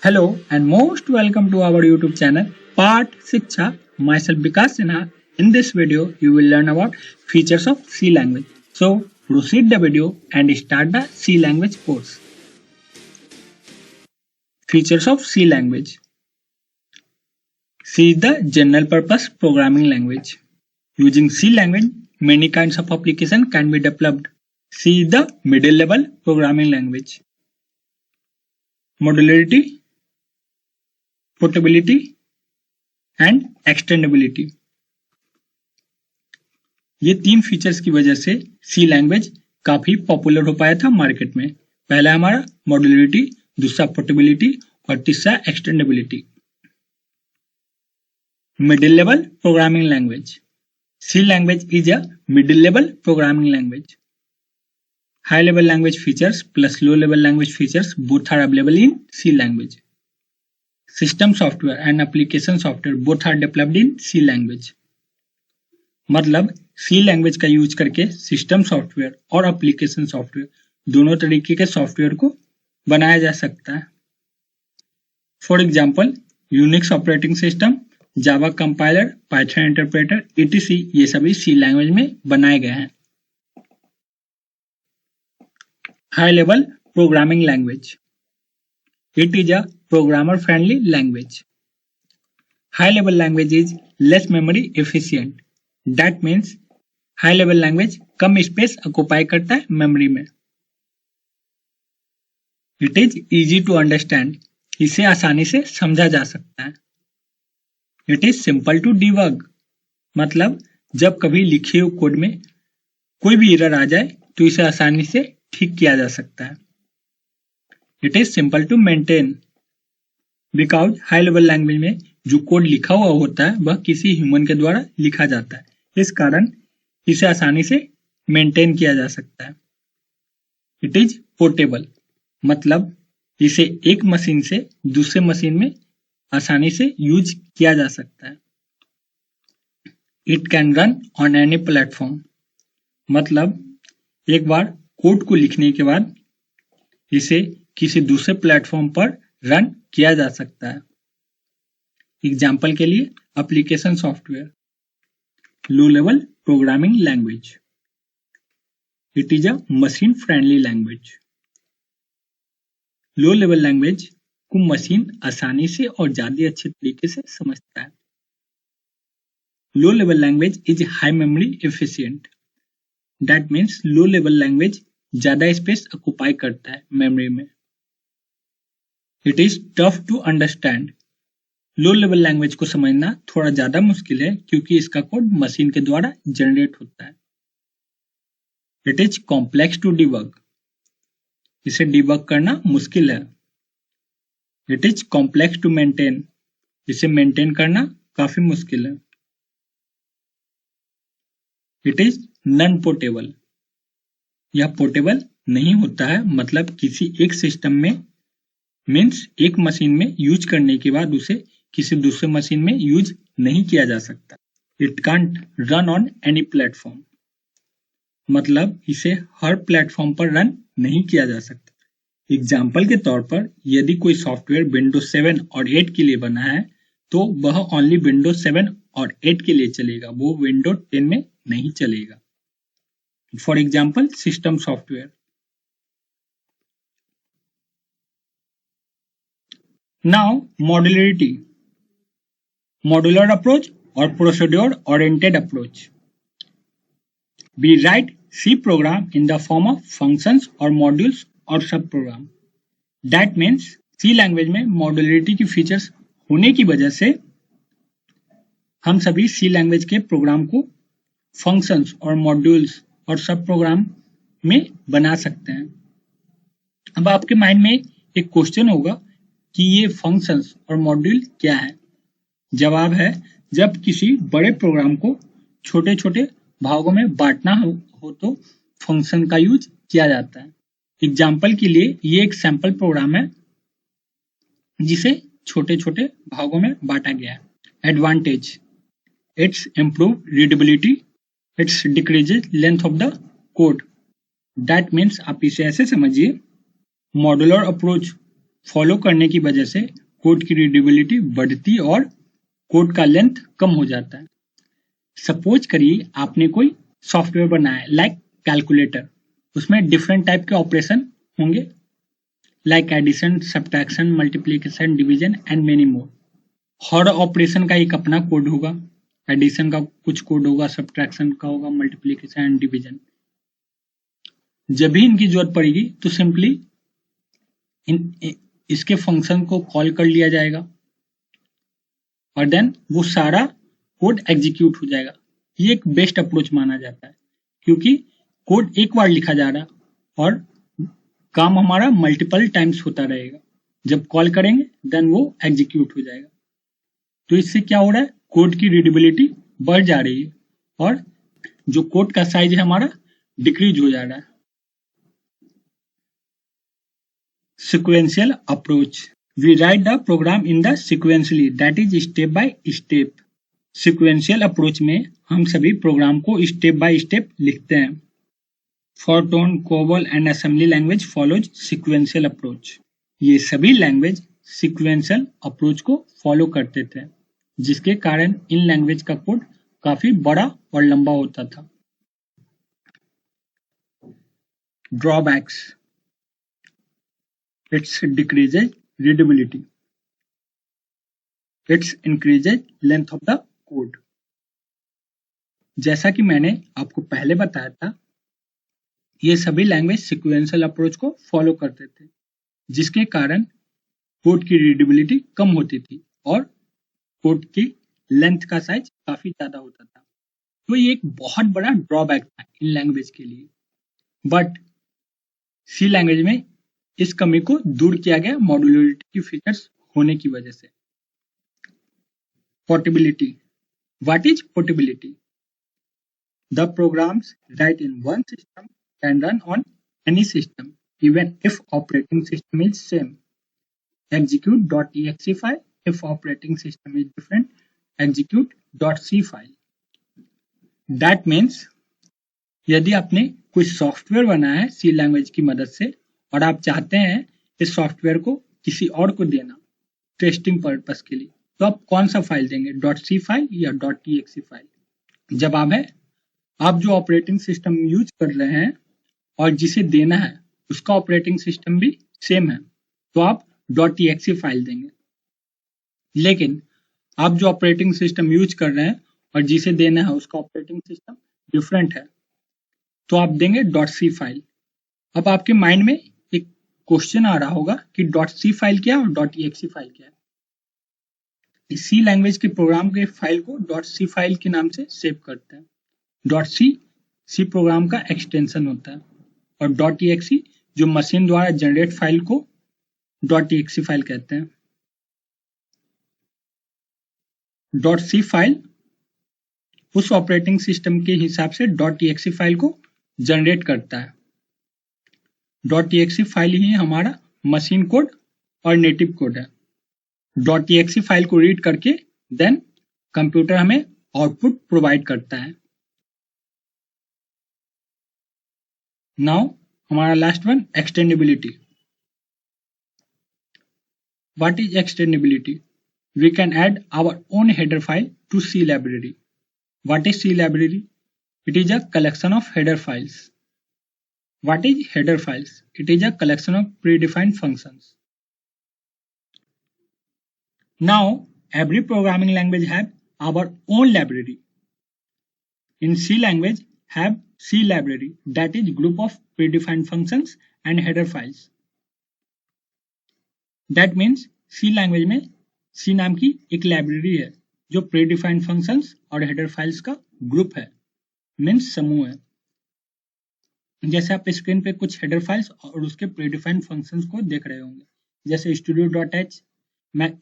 Hello and most welcome to our YouTube channel Part Shiksha. Myself Vikas Sinha. In this video, you will learn about features of C language. So proceed the video and start the C language course. Features of C language. C is the general purpose programming language. Using C language, many kinds of application can be developed. C is the middle level programming language. Modularity, portability and extendability, ये तीन features की वजह से सी language काफी popular हो पाया था market में। पहला हमारा मॉड्यूलरिटी, दूसरा पोर्टेबिलिटी और तीसरा extendability. Middle level programming language. C language is a middle level programming language. High level language features plus low level language features both are available in C language. System software and application software both are developed in C language. मतलब C language का use करके system software और application software दोनों तरीके के software को बनाया जा सकता है। For example Unix operating system, Java compiler, Python interpreter etc ये सभी सी लैंग्वेज में बनाए गए हैं। High level programming language. It is a programmer-friendly language. High-level language is less memory efficient. That means high-level language come space occupy करता है memory में। It is easy to understand. इसे आसानी से समझा जा सकता है। It is simple to debug. मतलब जब कभी लिखे हुए कोड में कोई भी एरर आ जाए तो इसे आसानी से ठीक किया जा सकता है। It is simple to maintain because high level language में जो कोड लिखा हुआ होता है वह किसी ह्यूमन के द्वारा लिखा जाता है, इस कारण इसे आसानी से मेंटेन किया जा सकता है। It is portable मतलब इसे एक मशीन से दूसरे मशीन में आसानी से यूज किया जा सकता है। It can run on any platform मतलब एक बार कोड को लिखने के बाद इसे किसी दूसरे प्लेटफॉर्म पर रन किया जा सकता है। एग्जाम्पल के लिए application software. Low level programming language. It is a machine friendly language. Low level language को मशीन आसानी से और ज्यादा अच्छे तरीके से समझता है। Low level language is high memory efficient. That means low level language ज्यादा स्पेस ऑक्युपाई करता है मेमोरी में। It is tough to understand. Low level language को समझना थोड़ा ज्यादा मुश्किल है क्योंकि इसका कोड मशीन के द्वारा जनरेट होता है। It is complex to debug. इसे डिबग करना मुश्किल है। It is complex to maintain. इसे मेंटेन करना काफी मुश्किल है। It is non portable. यह पोर्टेबल नहीं होता है, मतलब किसी एक सिस्टम में मीन्स एक मशीन में यूज करने के बाद उसे किसी दूसरे मशीन में यूज नहीं किया जा सकता। It can't run on any platform मतलब इसे हर प्लेटफॉर्म पर रन नहीं किया जा सकता। एग्जाम्पल के तौर पर यदि कोई सॉफ्टवेयर विंडोज 7 और 8 के लिए बना है तो वह ओनली विंडोज 7 और 8 के लिए चलेगा, वो विंडोज 10 में नहीं चलेगा। For example system software. Now, modularity, modular approach or procedure-oriented approach. We write C program in the form of functions or modules or subprogram. That means C language में modularity की फीचर्स होने की वजह से हम सभी C language के programme को functions और modules और सब प्रोग्राम में बना सकते हैं। अब आपके माइंड में एक क्वेश्चन होगा कि ये फंक्शंस और मॉड्यूल क्या है। जवाब है, जब किसी बड़े प्रोग्राम को छोटे छोटे भागों में बांटना हो तो फंक्शन का यूज किया जाता है। एग्जाम्पल के लिए ये एक सैंपल प्रोग्राम है जिसे छोटे छोटे भागों में बांटा गया है। Advantage, it's improve readability, it's decreases length of the code. That means आप इसे ऐसे समझिए, मॉड्यूलर अप्रोच फॉलो करने की वजह से कोड की रीडेबिलिटी बढ़ती और कोड का लेंथ कम हो जाता है। सपोज करिए आपने कोई सॉफ्टवेयर बनाया लाइक कैलकुलेटर, उसमें डिफरेंट टाइप के ऑपरेशन होंगे like addition, subtraction, multiplication, division and many more. हर ऑपरेशन का एक अपना कोड होगा, एडिशन का कुछ कोड होगा, सब्ट्रैक्शन का होगा, मल्टीप्लिकेशन एंड डिवीजन। जब भी इनकी जरूरत पड़ेगी तो सिंपली इसके फंक्शन को कॉल कर लिया जाएगा और देन वो सारा कोड एग्जीक्यूट हो जाएगा। ये एक बेस्ट अप्रोच माना जाता है क्योंकि कोड एक बार लिखा जा रहा है और काम हमारा मल्टीपल टाइम्स होता रहेगा। जब कॉल करेंगे देन वो एग्जीक्यूट हो जाएगा। तो इससे क्या हो रहा है, कोड की रीडेबिलिटी बढ़ जा रही है और जो कोड का साइज है हमारा डिक्रीज हो जा रहा है। Sequential approach. We write the program in the sequentially, that is step by step. Sequential approach में हम सभी प्रोग्राम को स्टेप बाय स्टेप लिखते हैं। Fortran, COBOL and assembly language follows sequential approach. ये सभी लैंग्वेज sequential approach को follow करते थे, जिसके कारण इन लैंग्वेज का कोड काफी बड़ा और लंबा होता था। Drawbacks. It decreases readability. It increases length of the code. जैसा कि मैंने आपको पहले बताया था, ये सभी लैंग्वेज सिक्वेंशियल अप्रोच को फॉलो करते थे, जिसके कारण कोड की रीडेबिलिटी कम होती थी और कोड की लेंथ का साइज काफी ज्यादा होता था। तो ये एक बहुत बड़ा ड्रॉबैक था इन लैंग्वेज के लिए। बट सी लैंग्वेज में इस कमी को दूर किया गया मॉड्यूलरिटी की फीचर्स होने की वजह से। Portability. What is portability? The programs write in one system can run on any system even if operating system is same. execute.exe file, if operating system is different, execute.c file. That means यदि आपने कोई software बनाया है सी language की मदद से और आप चाहते हैं इस सॉफ्टवेयर को किसी और को देना टेस्टिंग पर्पस के लिए, तो आप कौन सा फाइल देंगे, .c फाइल या .exe फाइल? जब आप जो ऑपरेटिंग सिस्टम यूज कर रहे हैं और जिसे देना है उसका ऑपरेटिंग सिस्टम भी सेम है, तो आप .exe फाइल देंगे। लेकिन आप जो ऑपरेटिंग सिस्टम यूज कर रहे हैं और जिसे देना है उसका ऑपरेटिंग सिस्टम डिफरेंट है, तो आप देंगे .c फाइल। अब आपके माइंड में एक क्वेश्चन आ रहा होगा कि .c फाइल क्या है और .exe फाइल क्या है। सी लैंग्वेज के प्रोग्राम के फाइल को .c फाइल के नाम से सेव करते हैं। .c प्रोग्राम का एक्सटेंशन होता है और .exe जो मशीन द्वारा जनरेट फाइल को .exe फाइल कहते हैं। .c फाइल उस ऑपरेटिंग सिस्टम के हिसाब से .exe फाइल को जनरेट करता है। .exe फाइल ही हमारा मशीन कोड और नेटिव कोड है। .exe फाइल को रीड करके देन कंप्यूटर हमें आउटपुट प्रोवाइड करता है। नाउ हमारा last one, extendability. What is extendability? We can add our own header file to C library. What is C library? It is a collection of header files. What is header files? It is a collection of predefined functions. Now, every programming language have our own library. In C language, have C library, that is group of predefined functions and header files. That means C language में C नाम की एक library है जो predefined functions और header files का group है, means समूह है। जैसे आप स्क्रीन पे कुछ हेडर फाइल्स और उसके प्रीडिफाइंड फंक्शंस को देख रहे होंगे, जैसे studio.h,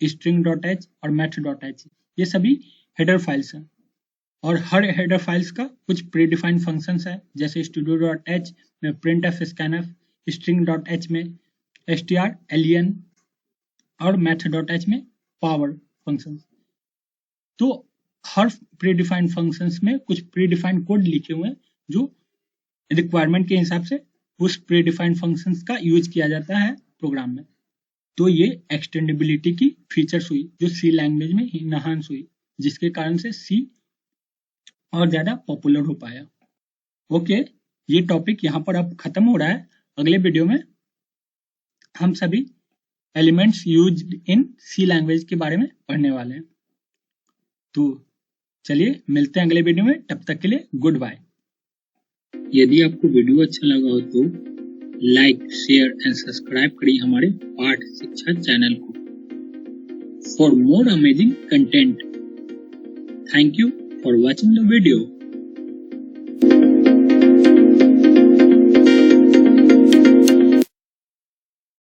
string.h और math.h, ये सभी हेडर फाइल्स हैं और हर हेडर फाइल्स का कुछ प्रीडिफाइंड फंक्शंस है। जैसे studio.h में printf, scanf, string.h में str, len और math.h में power फंक्शंस। तो हर प्रीडिफाइंड फंक्शंस में कुछ प्रीडिफाइंड कोड लिखे हुए हैं जो रिक्वायरमेंट के हिसाब से उस प्री डिफाइंड फंक्शंस का यूज किया जाता है प्रोग्राम में। तो ये एक्सटेंडेबिलिटी की फीचर्स हुई जो सी लैंग्वेज में इनहांस हुई, जिसके कारण से सी और ज्यादा पॉपुलर हो पाया। ओके, ये टॉपिक यहाँ पर अब खत्म हो रहा है। अगले वीडियो में हम सभी elements used in C language के बारे में पढ़ने वाले हैं। तो चलिए मिलते हैं अगले वीडियो में, तब तक के लिए गुड बाय। यदि आपको वीडियो अच्छा लगा हो तो लाइक, शेयर एंड सब्सक्राइब करिए हमारे पाठ शिक्षा चैनल को for more amazing content. Thank you for watching the video.